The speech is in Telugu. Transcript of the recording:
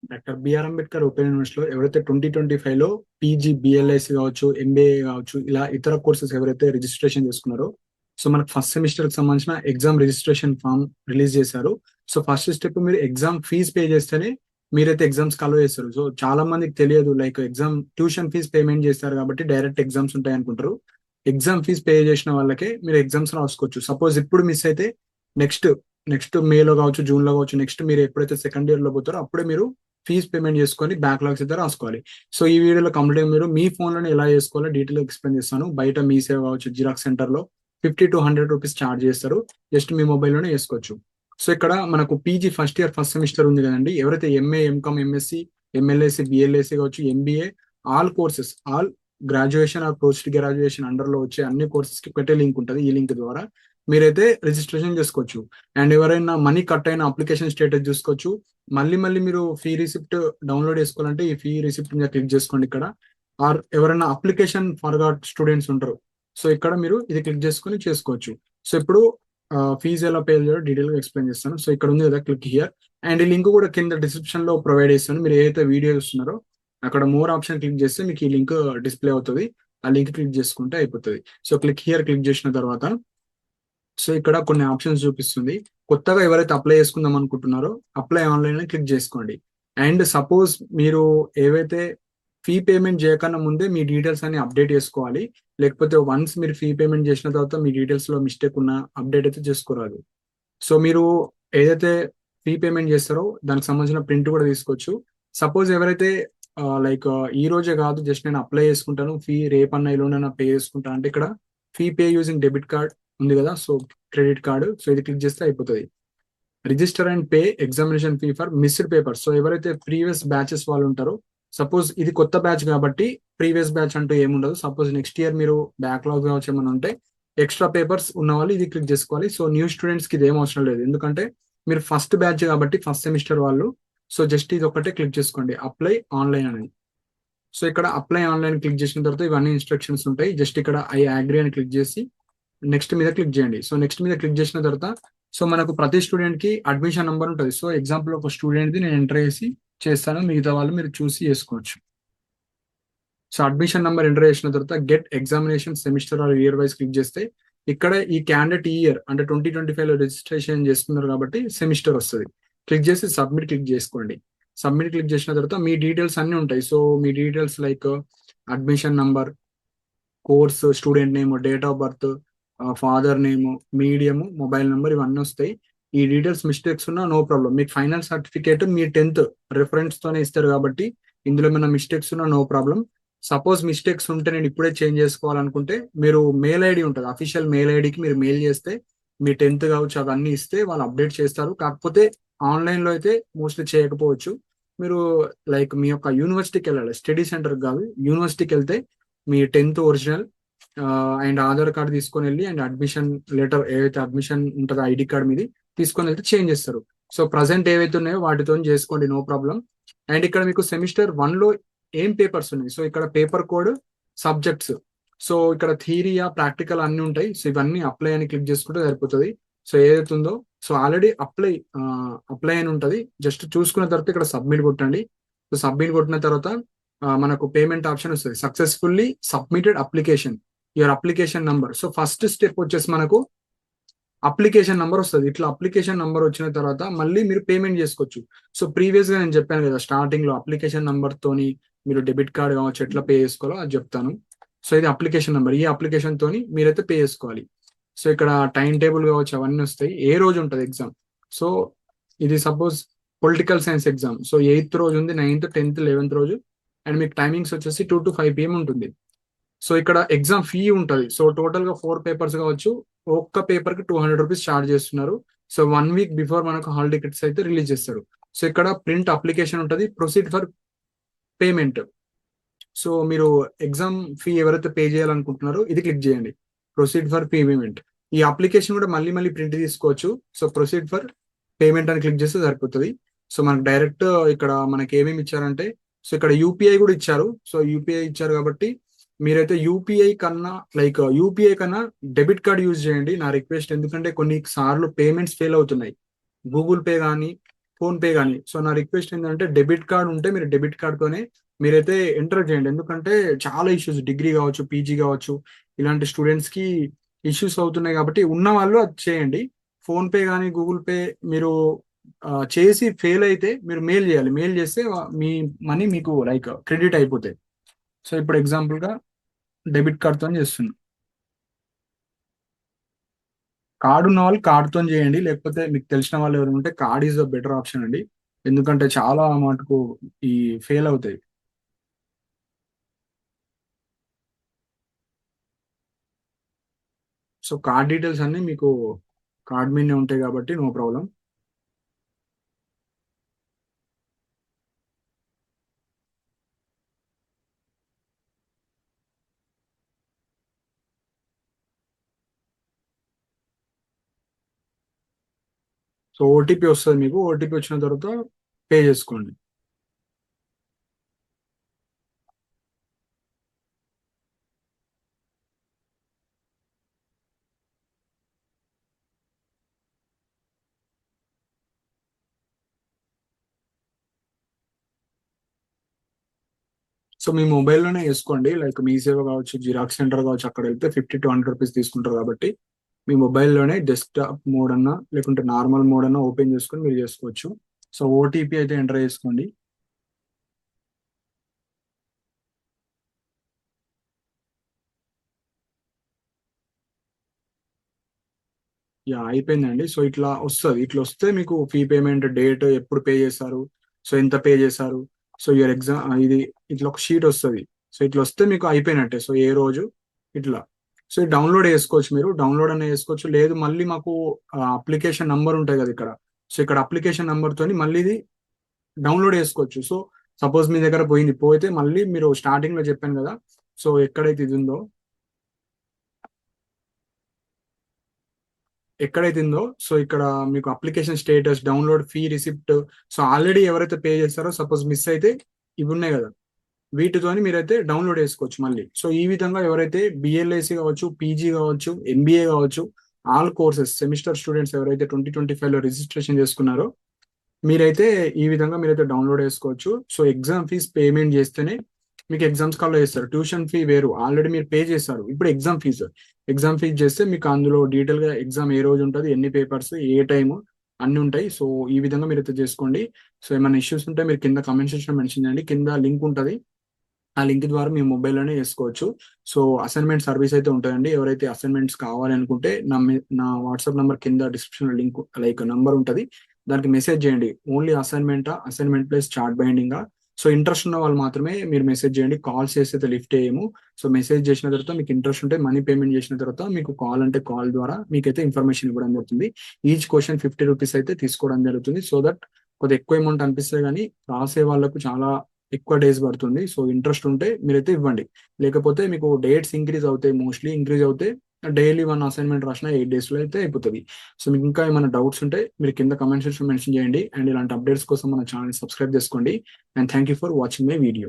డాక్టర్ బిఆర్ అంబేద్కర్ ఓపెన్ యూనివర్సిటీలో ఎవరైతే 2025లో పీజీ బిఎల్ఐసి కావచ్చు, ఎంబీఏ కావచ్చు, ఇలా ఇతర కోర్సెస్ ఎవరైతే రిజిస్ట్రేషన్ చేసుకున్నారో, సో మనకు ఫస్ట్ సెమిస్టర్ కి సంబంధించిన ఎగ్జామ్ రిజిస్ట్రేషన్ ఫామ్ రిలీజ్ చేశారు. సో ఫస్ట్ స్టెప్ మీరు ఎగ్జామ్ ఫీజ్ పే చేస్తేనే మీరైతే ఎగ్జామ్స్ అలో చేస్తారు. సో చాలా మందికి తెలియదు, like exam tuition fee payment చేస్తారు కాబట్టి డైరెక్ట్ ఎగ్జామ్స్ ఉంటాయి అనుకుంటారు. ఎగ్జామ్ ఫీజ్ పే చేసిన వాళ్ళకే మీరు ఎగ్జామ్స్ రాసుకోవచ్చు. సపోజ్ ఇప్పుడు మిస్ అయితే నెక్స్ట్ నెక్స్ట్ మేలో కావచ్చు, జూన్ లో కావచ్చు, నెక్స్ట్ మీరు ఎప్పుడైతే సెకండ్ ఇయర్ లో పోతారో అప్పుడే మీరు ఫీజ్ పేమెంట్ చేసుకొని బ్యాక్లాగ్స్ అయితే రాసుకోవాలి. సో ఈ వీడియోలో కంప్లీట్ మీరు మీ ఫోన్ లోనే ఎలా చేసుకోవాలో డీటెయిల్ ఎక్స్ప్లెయిన్ చేస్తాను. బయట మీ సేవ కావచ్చు, జిరాక్స్ సెంటర్ లో 50 to 100 రూపీస్ ఛార్జ్ చేస్తారు. జస్ట్ మీ మొబైల్లోనే చేసుకోవచ్చు. సో ఇక్కడ మనకు PG first year first semester ఉంది కదండి. ఎవరైతే ఎంఏ, ఎంకామ్, ఎంఎస్సి, ఎంఎల్ఏసి, బిఎల్ఏసి కావచ్చు, MBA, all courses, all graduation or post graduation under లో వచ్చే అన్ని కోర్సెస్ కి పెట్టే లింక్ ఉంటుంది. ఈ లింక్ ద్వారా మీరైతే రిజిస్ట్రేషన్ చేసుకోవచ్చు. అండ్ ఎవరైనా మనీ కట్ అయిన అప్లికేషన్ స్టేటస్ చూసుకోవచ్చు. మళ్ళీ మళ్ళీ మీరు ఫీ రిసిప్ట్ డౌన్లోడ్ చేసుకోవాలంటే ఈ ఫీ రిసిప్ట్ మీద క్లిక్ చేసుకోండి ఇక్కడ. ఆర్ ఎవరైనా అప్లికేషన్ ఫర్గాట్ స్టూడెంట్స్ ఉంటారు, సో ఇక్కడ మీరు ఇది క్లిక్ చేసుకొని చేసుకోవచ్చు. సో ఇప్పుడు ఫీజు ఎలా పే చేయాలో డీటెయిల్ గా ఎక్స్ప్లెయిన్ చేస్తాను. సో ఇక్కడ ఉంది కదా, క్లిక్ హియర్. అండ్ ఈ లింక్ కూడా కింద డిస్క్రిప్షన్ లో ప్రొవైడ్ చేస్తాను. మీరు ఏదైతే వీడియో చూస్తున్నారో అక్కడ మోర్ ఆప్షన్ క్లిక్ చేస్తే మీకు ఈ లింక్ డిస్ప్లే అవుతుంది. ఆ లింక్ క్లిక్ చేసుకుంటే అయిపోతుంది. సో క్లిక్ హియర్ క్లిక్ చేసిన తర్వాత సో ఇక్కడ కొన్ని ఆప్షన్స్ చూపిస్తుంది. కొత్తగా ఎవరైతే అప్లై చేసుకుందాం అనుకుంటున్నారో అప్లై ఆన్లైన్ అని క్లిక్ చేసుకోండి. అండ్ సపోజ్ మీరు ఏవైతే ఫీ పేమెంట్ చేయకన్నా ముందే మీ డీటెయిల్స్ అన్ని అప్డేట్ చేసుకోవాలి. లేకపోతే వన్స్ మీరు ఫీ పేమెంట్ చేసిన తర్వాత మీ డీటెయిల్స్ లో మిస్టేక్ ఉన్న అప్డేట్ అయితే చేసుకోరాదు. సో మీరు ఏదైతే ఫీ పేమెంట్ చేస్తారో దానికి సంబంధించిన ప్రింట్ కూడా తీసుకోవచ్చు. సపోజ్ ఎవరైతే లైక్ ఈ రోజే కాదు, జస్ట్ నేను అప్లై చేసుకుంటాను, ఫీ రేపన్నా ఎల్లుండన్నా పే చేసుకుంటాను అంటే ఇక్కడ fee pay using debit card ఉంది కదా, సో క్రెడిట్ కార్డు. సో ఇది క్లిక్ చేస్తే అయిపోతుంది. Register and pay examination fee for missed papers. So ఎవరైతే ప్రీవియస్ బ్యాచెస్ వాళ్ళు ఉంటారో, సపోజ్ ఇది కొత్త బ్యాచ్ కాబట్టి ప్రీవియస్ బ్యాచ్ అంటూ ఏముండదు. సపోజ్ నెక్స్ట్ ఇయర్ మీరు బ్యాక్లాగ్ కావచ్చు ఏమైనా ఉంటే ఎక్స్ట్రా పేపర్స్ ఉన్న వాళ్ళు ఇది క్లిక్ చేసుకోవాలి. సో న్యూ స్టూడెంట్స్ కి ఇది ఏం అవసరం లేదు, ఎందుకంటే మీరు ఫస్ట్ బ్యాచ్ కాబట్టి ఫస్ట్ సెమిస్టర్ వాళ్ళు. సో జస్ట్ ఇది ఒకటే క్లిక్ చేసుకోండి, అప్లై ఆన్లైన్ అనేది. సో ఇక్కడ అప్లై ఆన్లైన్ క్లిక్ చేసిన తర్వాత ఇవన్నీ ఇన్స్ట్రక్షన్స్ ఉంటాయి. జస్ట్ ఇక్కడ ఐ అగ్రీ అని క్లిక్ చేసి నెక్స్ట్ మీద క్లిక్ చేయండి. సో నెక్స్ట్ మీద క్లిక్ చేసిన తర్వాత సో మనకు ప్రతి స్టూడెంట్ కి అడ్మిషన్ నెంబర్ ఉంటుంది. సో ఎగ్జాంపుల్ ఒక స్టూడెంట్ ది నేను ఎంటర్ చేసి చేస్తాను, మిగతా వాళ్ళు మీరు చూసి చేసుకోవచ్చు. సో అడ్మిషన్ నెంబర్ ఎంటర్ చేసిన తర్వాత get examination semester or year wise click చేస్తే ఇక్కడ ఈ క్యాండిడేట్ ఇయర్ అంటే 2025లో రిజిస్ట్రేషన్ చేసుకున్నారు కాబట్టి సెమిస్టర్ వస్తుంది. క్లిక్ చేసి సబ్మిట్ క్లిక్ చేసుకోండి. సబ్మిట్ క్లిక్ చేసిన తర్వాత మీ డీటెయిల్స్ అన్ని ఉంటాయి. So me details like admission number, course, student name, date of birth, father name, medium, mobile number ఇవన్నీ వస్తాయి. ఈ డీటెయిల్స్ మిస్టేక్స్ ఉన్నా నో ప్రాబ్లం. మీకు ఫైనల్ సర్టిఫికేట్ మీ 10th రెఫరెన్స్ తోనే ఇస్తారు కాబట్టి ఇందులో ఏమైనా మిస్టేక్స్ ఉన్నా నో ప్రాబ్లం. సపోజ్ మిస్టేక్స్ ఉంటే నేను ఇప్పుడే చేంజ్ చేసుకోవాలనుకుంటే మీరు మెయిల్ ఐడి ఉంటుంది, అఫీషియల్ మెయిల్ ఐడికి మీరు మెయిల్ చేస్తే మీ 10th కావచ్చు అవన్నీ ఇస్తే వాళ్ళు అప్డేట్ చేస్తారు. కాకపోతే ఆన్లైన్ లో అయితే మోస్ట్లీ చేయకపోవచ్చు. మీరు లైక్ మీ యొక్క యూనివర్సిటీకి వెళ్ళాలి, స్టడీ సెంటర్ కాదు, యూనివర్సిటీకి వెళ్తే మీ 10th original and Aadhaar card తీసుకొని వెళ్ళి అండ్ అడ్మిషన్ లెటర్ ఏవైతే అడ్మిషన్ ఉంటుందో ఐడి కార్డ్ మీద తీసుకొని వెళ్తే చేంజ్ చేస్తారు. సో ప్రజెంట్ ఏవైతే ఉన్నాయో వాటితో చేసుకోండి, నో ప్రాబ్లం. అండ్ ఇక్కడ మీకు సెమిస్టర్ 1లో ఏం పేపర్స్ ఉన్నాయి, సో ఇక్కడ పేపర్ కోడ్, సబ్జెక్ట్స్, సో ఇక్కడ థియరీయా ప్రాక్టికల్ అన్ని ఉంటాయి. సో ఇవన్నీ అప్లై అని క్లిక్ చేసుకుంటే సరిపోతుంది. సో ఏదైతే ఉందో సో ఆల్రెడీ అప్లై అని ఉంటుంది. జస్ట్ చూసుకున్న తర్వాత ఇక్కడ సబ్మిట్ కొట్టండి. సో సబ్మిట్ కొట్టిన తర్వాత మనకు పేమెంట్ ఆప్షన్ వస్తుంది. Successfully submitted application, your application number. So first step వచ్చేసి మనకు అప్లికేషన్ నంబర్ వస్తుంది. ఇట్లా అప్లికేషన్ నంబర్ వచ్చిన తర్వాత మళ్ళీ మీరు పేమెంట్ చేసుకోవచ్చు. సో ప్రీవియస్ గా నేను చెప్పాను కదా స్టార్టింగ్ లో అప్లికేషన్ నంబర్ తోని మీరు డెబిట్ కార్డ్ కావచ్చు ఎట్లా పే చేసుకోవాలో అది చెప్తాను. సో ఇది అప్లికేషన్ నెంబర్, ఈ అప్లికేషన్ తోని మీరైతే పే చేసుకోవాలి. సో ఇక్కడ టైం టేబుల్ కావచ్చు అవన్నీ వస్తాయి, ఏ రోజు ఉంటుంది ఎగ్జామ్. సో ఇది suppose political science exam. So 8th రోజు ఉంది, 9th, 10th, 11th రోజు. అండ్ మీకు టైమింగ్స్ వచ్చేసి 2 to 5 PM ఉంటుంది. సో ఇక్కడ ఎగ్జామ్ ఫీ ఉంటుంది. సో టోటల్ గా 4 పేపర్స్ కావచ్చు, ఒక్క పేపర్ కి 200 రూపీస్ ఛార్జ్ చేస్తున్నారు. సో 1 week బిఫోర్ మనకు హాల్ టికెట్స్ అయితే రిలీజ్ చేస్తారు. సో ఇక్కడ ప్రింట్ అప్లికేషన్ ఉంటుంది, ప్రొసీడ్ ఫర్ పేమెంట్. సో మీరు ఎగ్జామ్ ఫీ ఎవరైతే పే చేయాలనుకుంటున్నారో ఇది క్లిక్ చేయండి, ప్రొసీడ్ ఫర్ పేమెంట్. ఈ అప్లికేషన్ కూడా మళ్ళీ మళ్ళీ ప్రింట్ తీసుకోవచ్చు. సో ప్రొసీడ్ ఫర్ పేమెంట్ అని క్లిక్ చేస్తే సరిపోతుంది. సో మనకు డైరెక్ట్ ఇక్కడ మనకి ఏమేమి ఇచ్చారంటే సో ఇక్కడ యూపీఐ కూడా ఇచ్చారు. సో యూపీఐ ఇచ్చారు కాబట్టి మీరైతే యూపీఐ కన్నా డెబిట్ కార్డ్ యూజ్ చేయండి నా రిక్వెస్ట్. ఎందుకంటే కొన్ని సార్లు పేమెంట్స్ ఫెయిల్ అవుతున్నాయి. గూగుల్ పే కానీ ఫోన్ పే కానీ. సో నా రిక్వెస్ట్ ఏంటంటే డెబిట్ కార్డ్ ఉంటే మీరు డెబిట్ కార్డ్తోనే మీరైతే ఎంటర్ చేయండి. ఎందుకంటే చాలా ఇష్యూస్ డిగ్రీ కావచ్చు, పీజీ కావచ్చు, ఇలాంటి స్టూడెంట్స్ కి ఇష్యూస్ అవుతున్నాయి కాబట్టి ఉన్న వాళ్ళు అది చేయండి. ఫోన్ పే కానీ గూగుల్ పే మీరు చేసి ఫెయిల్ అయితే మీరు మెయిల్ చేయాలి. మెయిల్ చేస్తే మీ మనీ మీకు లైక్ క్రెడిట్ అయిపోతాయి. సో ఇప్పుడు ఎగ్జాంపుల్ గా డెబిట్ కార్డ్తో చేస్తున్నాం. కార్డు ఉన్న వాళ్ళు కార్డుతో చేయండి, లేకపోతే మీకు తెలిసిన వాళ్ళు ఎవరు ఉంటే card is the better option అండి. ఎందుకంటే చాలా మటుకు ఈ ఫెయిల్ అవుతాయి. సో కార్డ్ డీటెయిల్స్ అన్ని మీకు కార్డ్ మీదనే ఉంటాయి కాబట్టి నో ప్రాబ్లం. సో ఓటీపీ వస్తుంది మీకు. ఓటీపీ వచ్చిన తర్వాత పే చేసుకోండి. సో మీ మొబైల్లోనే వేసుకోండి. లైక్ మీ సేవ కావచ్చు, జిరాక్స్ సెంటర్ కావచ్చు, అక్కడ వెళ్తే 50 to 100 రూపీస్ తీసుకుంటారు కాబట్టి మీ మొబైల్లోనే డెస్క్టాప్ మోడ్ అన్నా లేకుంటే నార్మల్ మోడ్ అన్నా ఓపెన్ చేసుకొని మీరు చేసుకోవచ్చు. సో ఓటీపీ అయితే ఎంటర్ చేసుకోండి. యా అయిపోయిందండి. సో ఇట్లా వస్తుంది. ఇట్లా వస్తే మీకు ఫీ పేమెంట్ డేట్ ఎప్పుడు పే చేశారు, సో ఎంత పే చేశారు, సో యువర్ ఎగ్జామ్ ఇది ఇట్లా ఒక షీట్ వస్తుంది. సో ఇట్లా వస్తే మీకు అయిపోయినట్టే. సో ఏ రోజు ఇట్లా సో డౌన్లోడ్ చేసుకోవచ్చు. మీరు డౌన్లోడ్ అనే చేసుకోవచ్చు. లేదు మళ్ళీ మాకు అప్లికేషన్ నంబర్ ఉంటుంది కదా ఇక్కడ. సో ఇక్కడ అప్లికేషన్ నంబర్ తోని మళ్ళీ ఇది డౌన్లోడ్ చేసుకోవచ్చు. సో సపోజ్ మీ దగ్గర పోయింది, పోతే మళ్ళీ మీరు స్టార్టింగ్ లో చెప్పాను కదా, సో ఎక్కడైతే ఇది ఉందో ఎక్కడైతే ఉందో సో ఇక్కడ మీకు application status, download fee receipt. So already ఎవరైతే పే చేస్తారో సపోజ్ మిస్ అయితే ఇవి ఉన్నాయి కదా, వీటితోని మీరైతే డౌన్లోడ్ చేసుకోవచ్చు మళ్ళీ. సో ఈ విధంగా ఎవరైతే బిఎల్ఏసి కావచ్చు, పీజీ కావచ్చు, ఎంబీఏ కావచ్చు, ఆల్ కోర్సెస్ సెమిస్టర్ స్టూడెంట్స్ ఎవరైతే 2025 లో రిజిస్ట్రేషన్ చేసుకున్నారో మీరైతే ఈ విధంగా మీరైతే డౌన్లోడ్ చేసుకోవచ్చు. సో ఎగ్జామ్ ఫీజ్ పేమెంట్ చేస్తేనే మీకు ఎగ్జామ్స్ కాల్లో చేస్తారు. ట్యూషన్ ఫీ వేరు, ఆల్రెడీ మీరు పే చేస్తారు. ఇప్పుడు ఎగ్జామ్ ఫీజ్ చేస్తే మీకు అందులో డీటెయిల్ గా ఎగ్జామ్ ఏ రోజు ఉంటుంది, ఎన్ని పేపర్స్, ఏ టైం అన్ని ఉంటాయి. సో ఈ విధంగా మీరు అయితే చేసుకోండి. సో ఏమైనా ఇష్యూస్ ఉంటే మీరు కింద కమెంట్ సెక్షన్ మెన్షన్ చేయండి. కింద లింక్ ఉంటుంది, ఆ లింక్ ద్వారా మీ మొబైల్లోనే చేసుకోవచ్చు. సో అసైన్మెంట్ సర్వీస్ అయితే ఉంటుందండి. ఎవరైతే అసైన్మెంట్స్ కావాలనుకుంటే నా వాట్సాప్ నెంబర్ కింద డిస్క్రిప్షన్ లింక్ లైక్ నంబర్ ఉంటుంది, దానికి మెసేజ్ చేయండి. Only assignment plus chart binding. So interest ఉన్న వాళ్ళు మాత్రమే మీరు మెసేజ్ చేయండి. కాల్స్ చేస్తే లిఫ్ట్ చేయము. సో మెసేజ్ చేసిన తర్వాత మీకు ఇంట్రెస్ట్ ఉంటే మనీ పేమెంట్ చేసిన తర్వాత మీకు కాల్ అంటే కాల్ ద్వారా మీకైతే ఇన్ఫర్మేషన్ ఇవ్వడం జరుగుతుంది. ఈచ్ క్వశ్చన్ 50 రూపీస్ అయితే తీసుకోవడం జరుగుతుంది. సో దట్ కొద్దిగా ఎక్కువ అమౌంట్ అనిపిస్తే కానీ రాసే వాళ్ళకు చాలా ఎక్కువ డేస్ పడుతుంది. సో ఇంట్రెస్ట్ ఉంటే మీరైతే ఇవ్వండి. లేకపోతే మీకు డేట్స్ ఇంక్రీజ్ అవుతాయి, మోస్ట్లీ ఇంక్రీజ్ అవుతాయి. డైలీ 1 అసైన్మెంట్ రాసిన 8 days లో అయితే అయిపోతుంది. సో మీకు ఇంకా ఏమైనా డౌట్స్ ఉంటే మీరు కింద కమెంట్ సెక్షన్ మెన్షన్ చేయండి. అండ్ ఇలాంటి అప్డేట్స్ కోసం మన ఛానల్ సబ్స్క్రైబ్ చేసుకోండి. And thank you for watching my video.